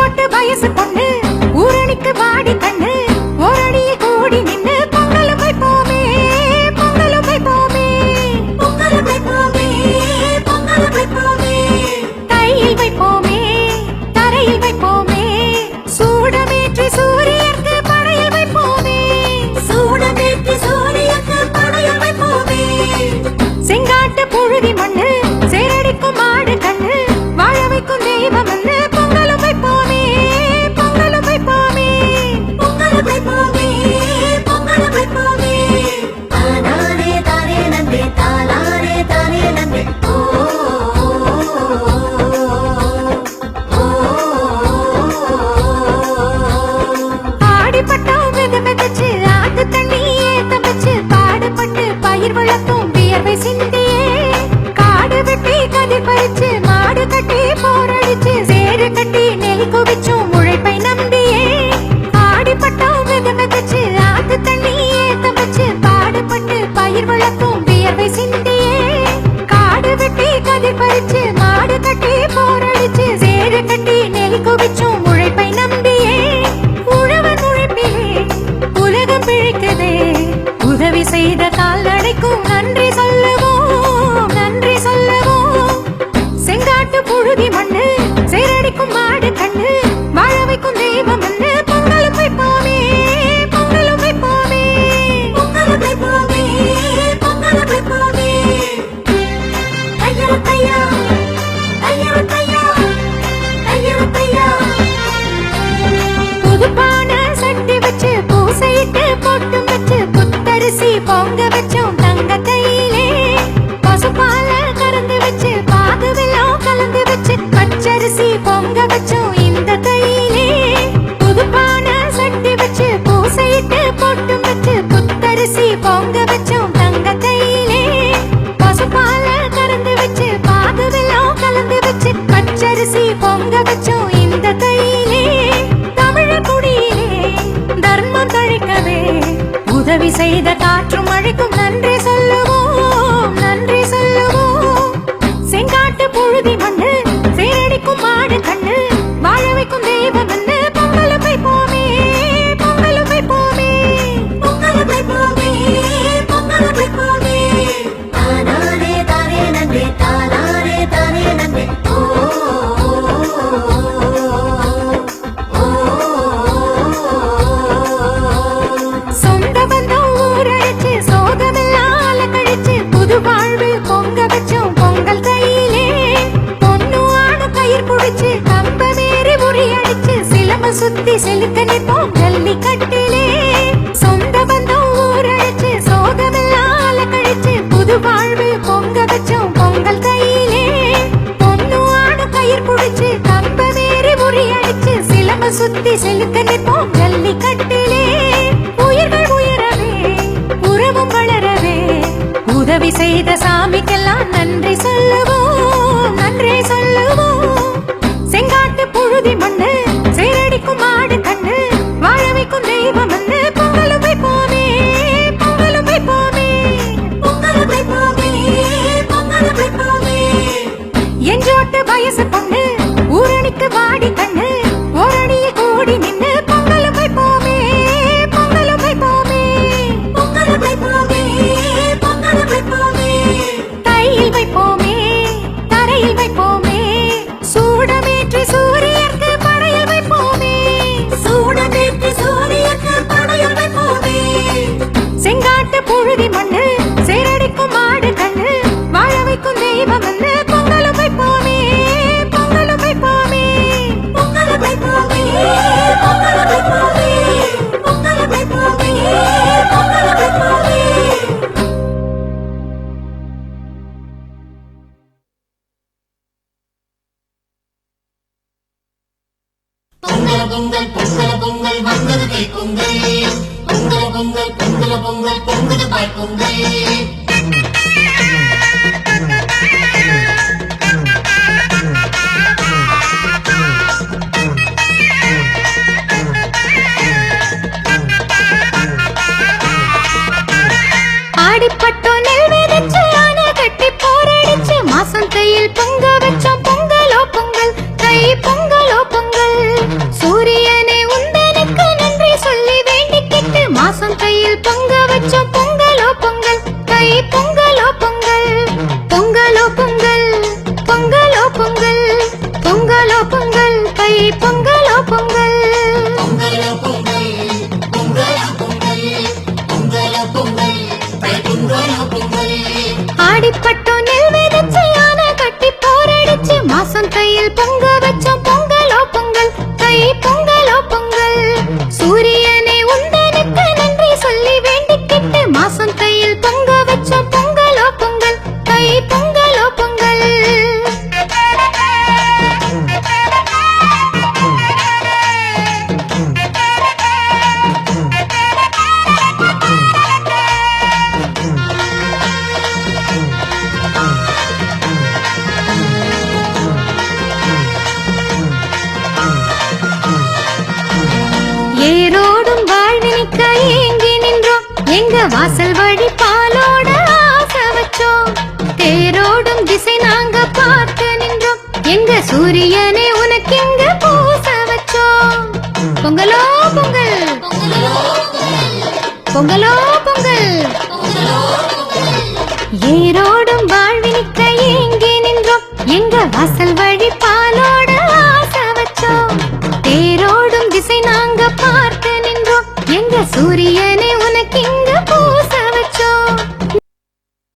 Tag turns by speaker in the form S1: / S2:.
S1: எஞ்சோட்டு வயசு பொண்ணு ஊரணிக்கு வாடி கண்ணு ஓரணியை கூடி நின்னு பொங்கலும் வைப்போமே பொங்கலும் வைப்போமே பொங்கலும் வைப்போமே பொங்கலும் வைப்போமே தையில் வைப்போமே தரையில் வைப்போமே சூடமேற்றி சூரியனுக்கு படையில் வைப்போமே சூடமேற்றி சூரியனுக்கு படையில் வைப்போமே செங்காட்டு புழுதி மண்ணு சேரடிக்கும் மாடு கண்ணு வாழ வைக்கும் தெய்வம் வந்து பொங்கலும் வைப்போமே பொங்கலும் வைப்போமே பொங்கலும் வைப்போமே பொங்கலும் வைப்போமே தானாரே தானே நம்பே தானாரே தானே நம்பே ஆடிப்பட்டோம் மெது மெதச்சு ஆத்து தண்ணியே தப்பிச்சு பாடுபட்டு பயிர் வளர்த்தும் வியர்வை சிந்தியே காடு வெட்டி கதிர் பறிச்சு மாடு கட்டி போரடிச்சு சேறு கட்டி நெல் குவிச்சும் உழைப்பை நம்பியே ஆடிப்பட்டோம் மெது மெதச்சு ஆத்து தண்ணியே தப்பிச்சு பாடுபட்டு பயிர் வளர்த்தும் வியர்வை சிந்தியே காடு வெட்டி கதிர் பறிச்சு மாடு கட்டி போரடிச்சு சேறு கட்டி நெல் குவிச்சும் உழைப்பை நம்பியே உழவன் உழைப்பிலே உலகம் பிழைக்குதே உதவி செய்த கால்நடைக்கும் நன்றி சொல்லுவோம் நன்றி சொல்லுவோம் செங்காட்டு புழுதி மண்ணு சேரடிக்கும் மாடு கண்ணு வாழ வைக்கும் தெய்வம் வந்து பொங்கலும் வைப்போமே பொங்கலும் வைப்போமே பொங்கலும் வைப்போமே பொங்கலும் வைப்போமே ஐயா ஐயா ஐயா ஐயா ஐயா ஐயா புதுப்பான சட்டி வச்சு பூசையிட்டு பொட்டு வச்சு புத்தரிசி பொங்க வச்சோம் தங்க கையிலே பசுப்பால கறந்து வச்சு பாகு வெல்லம் கலந்து வச்சு பச்சரிசி பொங்க வச்சோம் இந்த கையிலே புதுப்பான சட்டி வச்சு பூசையிட்டு பொட்டு வச்சு புத்தரிசி பொங்க வச்சோம் தங்க கையிலே பசுப்பால கறந்து வச்சு பாகு வெல்லம் கலந்து வச்சு பச்சரிசி பொங்க வச்சோம் இந்த கையிலே தமிழர் குடியிலே தர்மம் தழைக்கவே உதவி செய்த காற்றும் மழைக்கும் நன்றி சொல்லுவோம் நன்றி சொல்லுவோம் செங்காட்டு புழுதி மண்ணு சேரடிக்கும் மாடு கண்ணு வாழ வைக்கும் தெய்வம் வந்து பொங்கலும் வைப்போமே பொங்கலும் வைப்போமே பொங்கலும் வைப்போமே பொங்கலும் வைப்போமே தானாரே தானே நன்றி தானாரே தானே நன்றி சொந்த பந்தம் ஊரழிச்சு சோகமெல்லாம் கழிச்சு புது வாழ்வு பொங்க வச்சோம் பொங்கல் கையிலே பொண்ணு ஆணு கயிர் புடிச்சு கம்பமேறி முறியடிச்சு சிலம்ப சுத்தி செலுக்க நிற்போம் ஜல்லிக்கட்டிலே சொந்த பந்தம் ஊரழிச்சு சோகமெல்லாம் கழிச்சு புது வாழ்வு பொங்க வச்சோம் பொங்கல் கையிலே பொண்ணு ஆணு கயிர் புடிச்சு கம்பமேறி முறியடிச்சு சிலம்ப சுத்தி செலுக்க நிற்போம் ஜல்லிக்கட்டிலே உயிர்கள் உயரவே உறவும் வளரவே உதவி செய்த சாமிக்கெல்லாம் நன்றி சொல்லுவோம் நன்றி சொல்லுவோம் செங்காட்டு புழுதி மண்ணு சேரடிக்கும் மாடு கண்ணு வாழ வைக்கும் தெய்வம் வந்து பொங்கலும் வைப்போமே பொங்கலும் வைப்போமே பொங்கலும் வைப்போமே பொங்கலும் வைப்போமே எஞ்சோட்டு வயசு பொண்ணு ஊரணிக்கு வாடி கண்ணு ஓரணியை கூடி நின்னு பொங்கலும் வைப்போமே பொங்கலும் வைப்போமே பொங்கலும் வைப்போமே பொங்கலும் வைப்போமே தையில் வைப்போமே தரையில் வைப்போமே சூடமேற்றி சூரியனுக்கு படையில் வைப்போமே சூடமேற்றி சூரியனுக்கு படையில் வைப்போமே செங்காட்டு புழுதி மண்ணு சேரடிக்கும் மாடு கண்ணு வாழ வைக்கும் தெய்வம் வந்து பொங்கலும் வைப்போமே பொங்கலும் வைப்போமே பொங்கலும் வைப்போமே பொங்கலும் வைப்போமே பொங்கலும் வைப்போமே பொங்கலும் வைப்போமே
S2: பொங்கல் பொங்கல் பொங்கல் பொங்கல் வந்தது கை பொங்கல் பொங்கல் பொங்கல் பொங்கல் பொங்கல் பொங்குது பாய் பொங்கல்
S1: ஆடிப்பட்டோம் நெல் விதைச்சு ஆனை கட்டி போரடிச்சு மாசம் தையில் பொங்க வச்சோம் பொங்கலோ பொங்கல் தை பொங்கலோ பொங்கல் சூரியனே உந்தனுக்கு நன்றி சொல்லி வேண்டிக்கிட்டு மாசம் கையில் பொங்க வச்சோம் பொங்கலோ பொங்கல் தை பொங்கலோ பொங்கல் ஏரோடும் வாழ்வினிக்க ஏங்கி நின்றோம் எங்க வாசல் வழி பாலோட ஆசை வச்சோம் தேரோடும் திசை நாங்க பார்த்து நின்றோம் எங்க சூரியனே உனக்கு எங்க பூச வச்சோம் பொங்கலோ பொங்கல் பொங்கலோ பொங்கல் ஏரோடும் வாழ்வினிக்க ஏங்கி நின்றோம் எங்க வாசல் வழி பாலோட ஆசை வச்சோம் தேரோடும் திசை நாங்க பார்த்து நின்றோம் எங்க சூரியனே